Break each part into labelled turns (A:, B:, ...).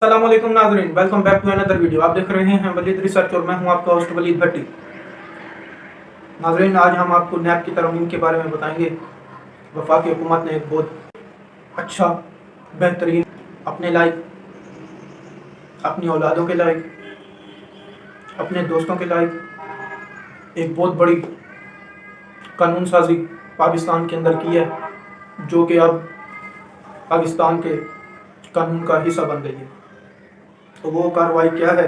A: अस्सलामुअलैकुम नाज़रीन, welcome back to another video. आप देख रहे हैं वलीद रिसर्च और मैं हूं आपका होस्ट वलीद भट्टी। नाज़रीन, आज हम आपको नैब की तरमीम के बारे में बताएंगे। वफाकी हुकूमत ने एक बहुत अच्छा, बेहतरीन, अपने लायक, अपनी औलादों के लायक, अपने दोस्तों के लायक एक बहुत बड़ी कानून साजी पाकिस्तान के अंदर की है, जो कि अब पाकिस्तान के कानून का हिस्सा बन गई है। तो वो कार्रवाई क्या है?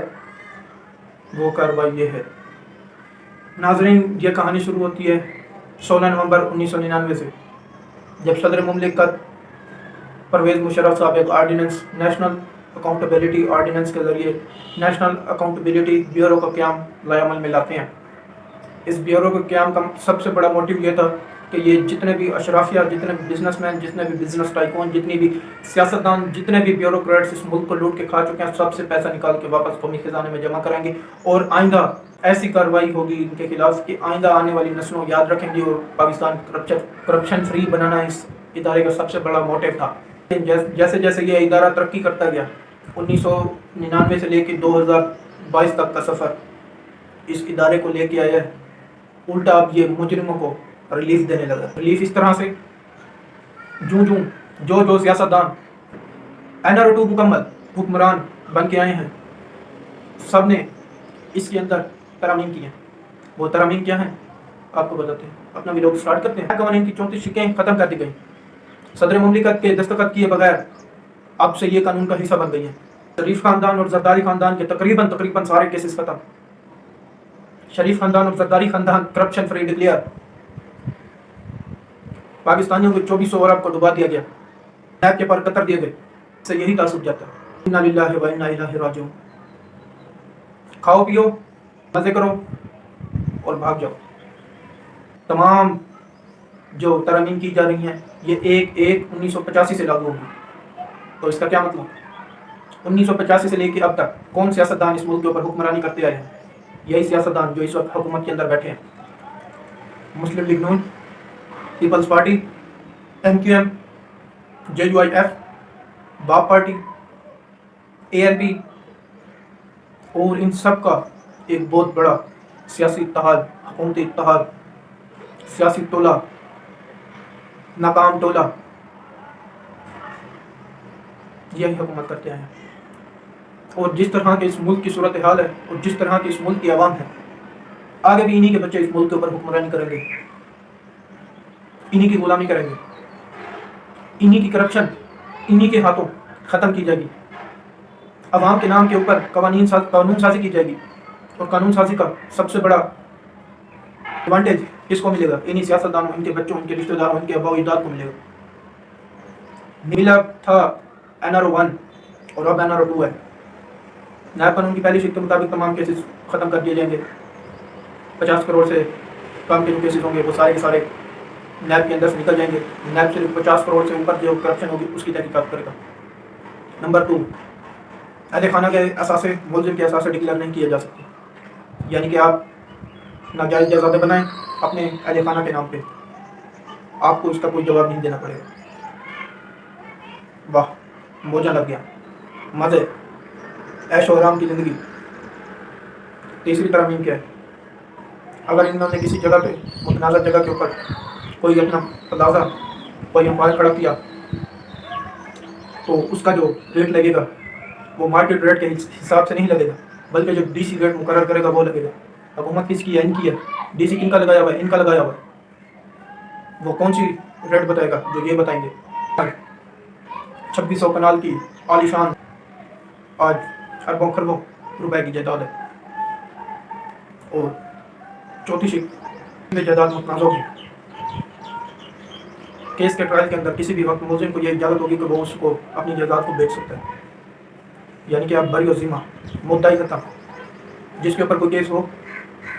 A: वो कार्रवाई ये है नाजरीन, ये कहानी शुरू होती है 16 नवंबर 1999 से, जब सदर मुमलिकत परवेज़ मुशर्रफ साहब एक आर्डिनेंस, नेशनल अकाउंटेबिलिटी आर्डिनेंस के ज़रिए नेशनल अकाउंटेबिलिटी ब्यूरो का क़याम लाएअमल में लाते हैं। इस ब्यूरो के क़याम का सबसे बड़ा मोटिव ये था कि ये जितने भी अशराफिया, जितने भी बिजनेसमैन, जितने भी बिजनेस टाइकून, जितनी भी सियासतदान, जितने भी ब्यूरोक्रेट्स इस मुल्क को लूट के खा चुके हैं, सबसे पैसा निकाल के वापस कौमी खजाने में जमा करेंगे। और आइंदा ऐसी कार्रवाई होगी इनके खिलाफ कि आइंदा आने वाली नस्लों याद रखेंगी। और पाकिस्तान करप्शन फ्री बनाना इस इदारे का सबसे बड़ा मोटिव था। जैसे जैसे ये इदारा तरक्की करता गया, 1999 से लेकर 2022 तक का सफ़र इस इदारे को लेके आया है। उल्टा अब ये मुजरिमों को रिलीफ देने लगा। रिलीफ इस तरह से, जो सियासतदान NR2 मुकम्मल हुक्मरान बन के आए हैं, सब ने इसके अंदर तरमीम की हैं। वो तरमीम क्या हैं आपको बताते हैं। अपना वीडियो स्टार्ट करते हैं। कवानीन की 34 शिकें ख़त्म कर दी गई। सदर मुमलिकत के दस्तखत किए बगैर अब से ये कानून का हिस्सा बन गई हैं। शरीफ खानदान और जरदारी खानदान के तकरीबन सारे केसेस ख़त्म। शरीफ खानदान और जरदारी खानदान करप्शन फ्री डिक्लेयर। पाकिस्तानियों के 2400 अरब को डुबा दिया गया, नैब के पर कतर दिए गए। से यही तासुब जाता है, इन्ना लिल्लाहि व इन्ना इलैहि राजिऊन। खाओ पियो, मज़े करो और भाग जाओ। तमाम जो तरमीम की जा रही हैं ये 1/1/1985 से लागू होगी। तो इसका क्या मतलब? 1985 से लेकर अब तक कौन सियासतदान इस मुल्क के ऊपर हुक्मरानी करते आए हैं? यही सियासतदान जो इस वक्त हुकूमत के अंदर बैठे हैं। मुस्लिम लीग नून, पीपल्स पार्टी, MQM, JUIF, बाप पार्टी, ANP और इन सब का एक बहुत बड़ा सियासी इत्तेहाद, हुकूमती इत्तेहाद, सियासी टोला, नाकाम टोला, यही हुकूमत करते आए हैं। और जिस तरह के इस मुल्क की सूरत हाल है और जिस तरह की इस मुल्क की आवाम है, आगे भी इन्हीं के बच्चे इस मुल्क के ऊपर हुक्मरानी करेंगे, इन्हीं की गुलामी करेंगे, इन्हीं की करप्शन इन्हीं के हाथों ख़त्म की जाएगी। अवाम के नाम के ऊपर कानून साजी की जाएगी। और कानून साजी का सबसे बड़ा एडवांटेज किसको मिलेगा? इन्हीं सियासतदानों, इनके बच्चों, इनके रिश्तेदारों, इनके अब्बा अजदाद को मिलेगा। मिला था NR1 और अब NR2 है। नया कानून की पहली शिक के मुताबिक तमाम केसेस ख़त्म कर दिए जाएंगे। 50 करोड़ से कम के जो केसेस होंगे वो सारे के सारे नैब के अंदर से निकल जाएंगे। नैब सिर्फ 50 करोड़ से ऊपर जो करप्शन होगी उसकी तहकीकात करेगा। नंबर 2, अहले खाना के असासे, मुलजिम के असासे डिक्लेयर नहीं किए जा सकते। यानी कि आप नाजायज़ जज़ादे बनाएं अपने अहले खाना के नाम पे, आपको इसका कोई जवाब नहीं देना पड़ेगा। वाह, मौजा लग गया, मज़े, ऐशो आराम की ज़िंदगी। तीसरी तरमीम क्या है? अगर इन्होंने किसी जगह पे, मुतनाज़ा जगह के ऊपर कोई अपना प्लाजा, कोई अम्पायर खड़ा किया, तो उसका जो रेट लगेगा वो मार्केट रेट के हिसाब से नहीं लगेगा, बल्कि जो DC रेट मुकर्रर करेगा वो लगेगा। हुकूमत किसकी है? इनकी है। DC किनका लगाया हुआ है? इनका लगाया हुआ है। वो कौन सी रेट बताएगा? जो ये बताएंगे। 2600 कनाल की आलीशान आज अरबों खरबों रुपए की जायदाद है। और चौथी शिक में जायदाद मुतनाज़ होगी। केस के ट्रायल के अंदर किसी भी वक्त मुलजिम को यह इजाज़त होगी कि वो उसको अपनी जायदाद को बेच सकता है। यानी कि आप बरी और ज़िम्मा, मुद्दा ही खत्म। जिसके ऊपर कोई केस हो,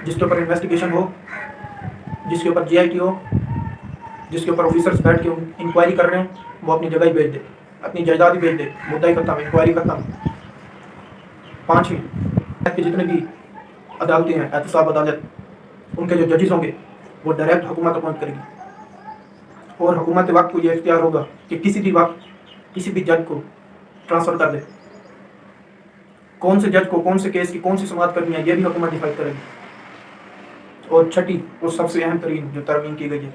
A: जिसके ऊपर इन्वेस्टिगेशन हो, जिसके ऊपर GIT हो, जिसके ऊपर ऑफिसर्स बैठ के इंक्वायरी कर रहे हैं, वो अपनी जगह ही बेच दे, अपनी जायदाद ही बेच दे, मुद्दा ही खत्म, इंक्वायरी खत्म। 5वीं के जितने भी अदालतें हैं, एहतसाब अदालत, उनके जो जजेस होंगे वो डायरेक्ट हुकूमत अपॉइंट करेगी। और हुकूमत वक्त को ये इख्तियार होगा कि किसी भी वक्त किसी भी जज को ट्रांसफ़र कर दे। कौन से जज को कौन से केस की कौन सी समाअत करनी है, ये भी हुकूमत डिसाइड करेगी। और छठी और सबसे अहम तरीन जो तरमीम की गई है,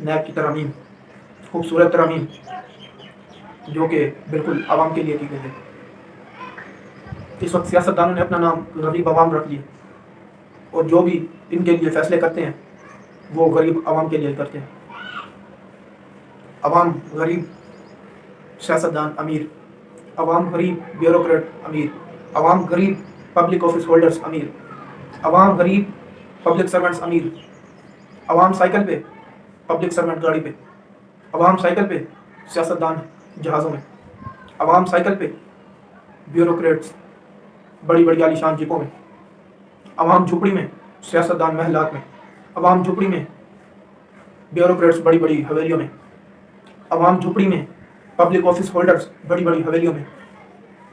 A: नैब की तरमीम, खूबसूरत तरमीम जो कि बिल्कुल आवाम के लिए की गई है। इस वक्त सियासतदानों ने अपना नाम गरीब आवाम रख लिया, और जो भी इनके लिए फैसले करते हैं वो गरीब आवाम के लिए करते हैं। आवाम गरीब सियासतदान अमीर, आवाम गरीब ब्यूरोक्रेट अमीर, आवाम गरीब पब्लिक ऑफिस होल्डर्स अमीर, आवाम गरीब पब्लिक सर्वेंट्स अमीर, आवाम साइकिल पे, पब्लिक सर्वेंट गाड़ी पे, आवाम साइकिल पे, सियासतदान जहाज़ों में, आवाम साइकिल पे, ब्यूरोक्रेट्स बड़ी बड़ी आलीशान जीपों में, आवाम झुपड़ी में, सियासतदान महलात में, आवाम झुपड़ी में, ब्यूरोक्रेट्स बड़ी बड़ी हवेलियों में, आवाम झुपड़ी में, पब्लिक ऑफिस होल्डर्स बड़ी बड़ी हवेलियों में।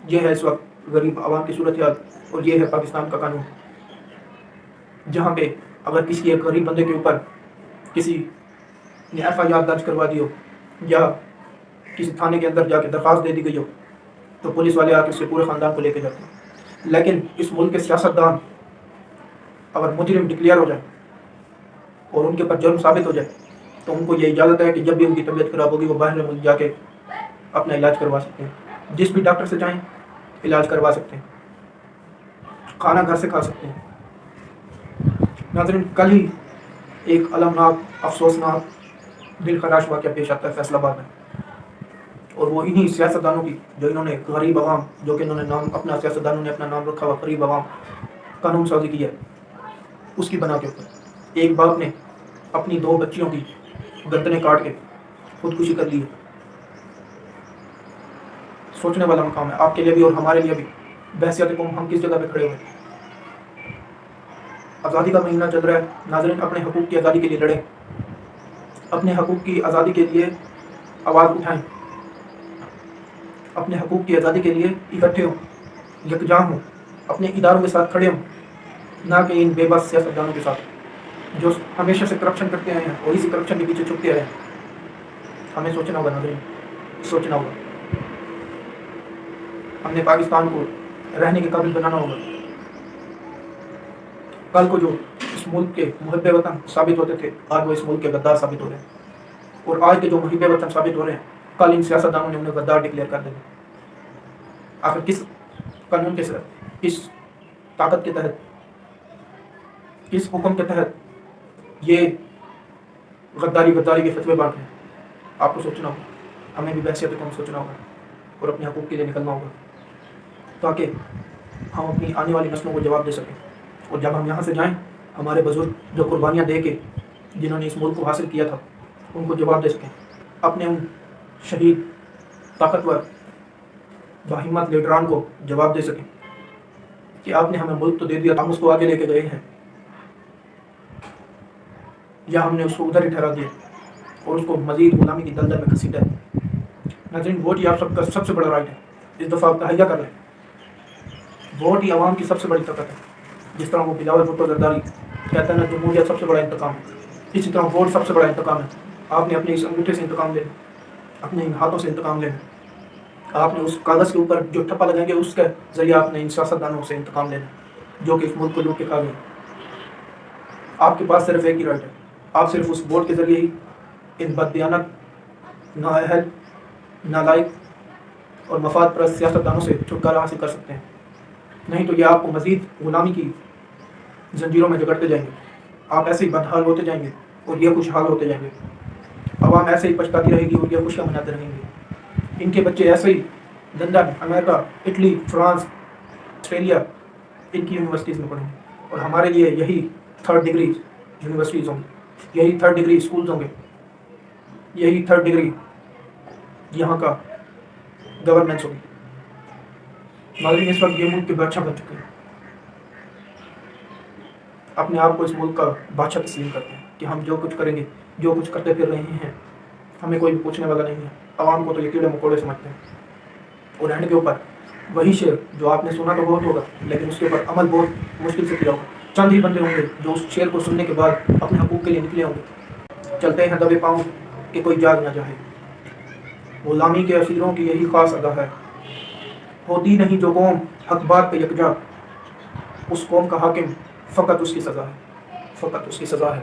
A: ये है इस वक्त गरीब आवाम की सूरत हाल, और ये है पाकिस्तान का कानून, जहाँ पे अगर किसी एक गरीब बंदे के ऊपर किसी ने FIR दर्ज करवा दी हो या किसी थाने के अंदर जाके दरख्वास्त दे दी गई हो, तो पुलिस वाले आके उसके पूरे ख़ानदान को लेके जाते हैं। लेकिन इस मुल्क के सियासतदान अगर मुजरिम डिक्लेयर हो जाए और उनके ऊपर जुर्म साबित हो जाए, तो उनको ये इजाज़त है कि जब भी उनकी तबीयत ख़राब होगी वो बाहर मुल्क जाके अपना इलाज करवा सकते हैं। जिस भी डॉक्टर से चाहें इलाज करवा सकते हैं, खाना घर से खा सकते हैं। नाज़रीन, कल ही एक अलमनाक, अफसोसनाक, दिल खराश वाक़या पेश आता है फैसलाबाद में, और वो इन्हीं सियासतदानों की जो इन्होंने गरीब आवाम, जो कि इन्होंने नाम अपना सियासतदानों ने अपना नाम रखा हुआ गरीब आवाम, कानून साजी की है, उसकी बना के ऊपर एक बाप ने अपनी 2 बच्चियों की गर्दनें काट के खुदकुशी कर ली है। सोचने वाला मकाम है आपके लिए भी और हमारे लिए भी। बहसियत कौम हम किस जगह पे खड़े हुए। आज़ादी का महीना चल रहा है नाज़रीन, अपने हकूक़ की आज़ादी के लिए लड़ें, अपने हकूक़ की आज़ादी के लिए आवाज़ उठाएं, अपने हकूक़ की आज़ादी के लिए इकट्ठे हों, यकजा हों, अपने इदारों के साथ खड़े हों, ना कि इन बेबस सियासतदानों के साथ जो हमेशा से करप्शन करते आए हैं और इसी करप्शन के पीछे छुपते आए हैं। हमें सोचना होगा नाज़रीन, सोचना होगा। हमने पाकिस्तान को रहने के काबिल बनाना होगा। कल को जो इस मुल्क के मुहब्बे वतन साबित होते थे, आज वो इस मुल्क के गद्दार साबित हो रहे हैं, और आज के जो मुहब्बे वतन साबित हो रहे हैं, कल इन सियासतदानों ने उन्हें गद्दार डिक्लेयर कर देंगे। आखिर किस कानून के तहत, किस ताकत के तहत, किस हुक्म के तहत ये गद्दारी के फतवे बांट रहे हैं? आपको सोचना होगा, हमें भी बहसियत कौम सोचना होगा और अपने हकूक़ के लिए निकलना होगा, ताकि हम अपनी आने वाली नस्लों को जवाब दे सकें। और जब हम यहाँ से जाएं, हमारे बुजुर्ग जो कुर्बानियाँ दे के जिन्होंने इस मुल्क को हासिल किया था, उनको जवाब दे सकें। अपने उन शहीद, ताकतवर, बाहिम्मत लीडरान को जवाब दे सकें कि आपने हमें मुल्क तो दे दिया, हम उसको आगे लेके गए हैं, या हमने उसको उधर ही ठहरा दिया और उसको मज़ीद गुलामी की दलदल में घसीटा है। नाज़रीन, वोट ही आप सबका सबसे बड़ा राइट है, इस दफ़ा आप तहैया कर लें। वोट ही आवाम की सबसे बड़ी ताकत है। जिस तरह वो बिलावल भुट्टो जरदारी कहता है ना, जमहूरियत सबसे बड़ा इंतकाम है, इसी तरह वोट सबसे बड़ा इंतकाम है। आपने अपने इस अंगूठे से इंतकाम लेना, अपने इन हाथों से इंतकाम लेना, आपने उस कागज़ के ऊपर जो ठप्पा लगाएंगे उसके ज़रिए आपने इन सियासतदानों से इंतकाम लेना जो कि इस मुल्क को लूट के खा गए। आपके पास सिर्फ एक ही राइट है, आप सिर्फ उस वोट के ज़रिए ही इन बददियानत, नाअहल, नालायक और मफाद परस्त सियासतदानों से छुटकारा हासिल कर सकते हैं। नहीं तो ये आपको मज़ीद गुलामी की जंजीरों में जकड़ते जाएंगे। आप ऐसे ही बदहाल होते जाएंगे और ये खुशहाल होते जाएंगे। आवाम ऐसे ही पछताती रहेगी और ये खुशियाँ मनाते रहेंगे। इनके बच्चे ऐसे ही London, America, Italy, France, Australia, इनकी यूनिवर्सिटीज़ में पढ़ेंगे, और हमारे लिए यही 3rd डिग्री यूनिवर्सिटीज़ होंगी, यही 3rd डिग्री स्कूल्स होंगे, यही 3rd डिग्री यहाँ का गवर्नेंस होगी। नाज़रीन, इस वक्त ये मुल्क के बादशाह बन चुके हैं। अपने आप को इस मुल्क का बादशाह तस्लीम करते हैं कि हम जो कुछ करेंगे, जो कुछ करते फिर रहे हैं, हमें कोई भी पूछने वाला नहीं है। आवाम को तो ये कीड़े मकोड़े समझते हैं। और एंड के ऊपर वही शेर जो आपने सुना तो बहुत होगा, लेकिन उसके ऊपर अमल बहुत मुश्किल से किया होगा। चंद ही बंदे होंगे जो उस शेर को सुनने के बाद अपने हकूक़ के लिए निकले होंगे। चलते हैं दबे पाँव कि कोई जाग ना जाए, गुलामी के असीरों की यही खास अदा है, ہوتی نہیں جو قوم حق بات پہ یکجا، اس قوم کا حاکم فقط اس کی سزا ہے، فقط اس کی سزا ہے۔